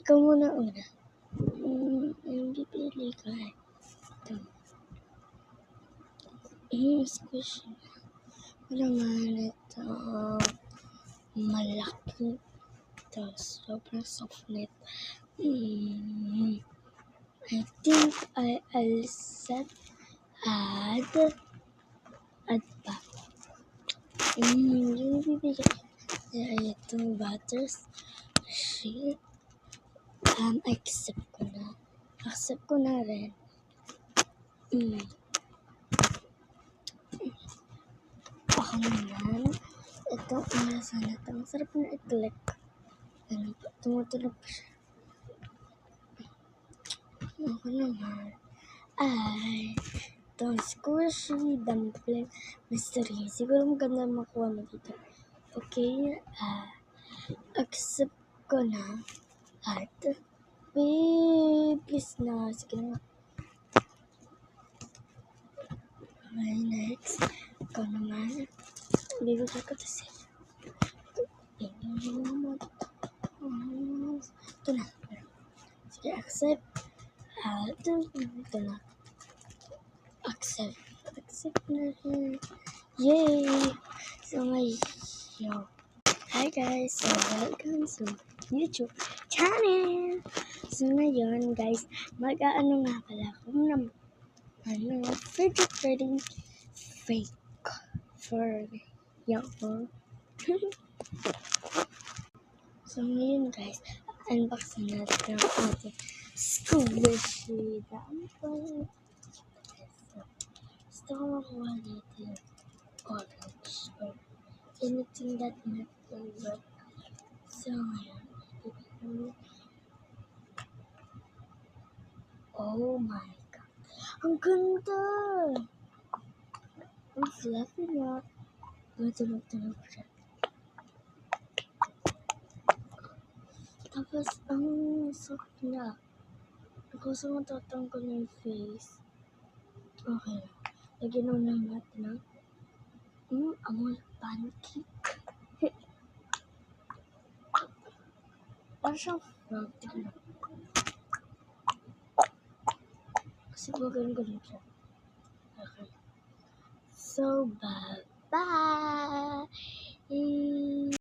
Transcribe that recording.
Ikaw muna una. Yung pipili ko ay ito. Squishy. Naman ito. Malaki. Ito. Sobrang soft net. I think I'll set add pa. Yung bibigyan ay itong butters. Shit. Accept ko na rin. Ako naman, itong inasa na ito. Ang sarap na i-click. Tumutulog pa siya. Ako naman ay itong squishy dumpling mystery. Siguro maganda makuha mo dito. Okay, accept ko na. At please na. Sige na. Okay, next. Ikaw naman. Bibigay ko ito sa'yo. Ito na. Sige, accept. Ito na. Accept na rin. Yay! So, ngayon. Hi guys! So, welcome to YouTube channel! So, ngayon guys, mag-aano nga pala kung fidget trading fake for young. So, ngayon guys, unboxing natin ang ating squishy dumpling. Gusto ko makuha natin orange or anything that not favorite. So, ngayon, oh my god. Ang ganda! Ang fluffy niya. Matulog-tulog siya. Tapos, ang soft niya. Gusto mo tatanggal yung face. Okay. Lagyan mo lang natin ng amoy pancake. Parang siyang frog. Tignan. Kasi ganun siya. Okay. So, bye-bye!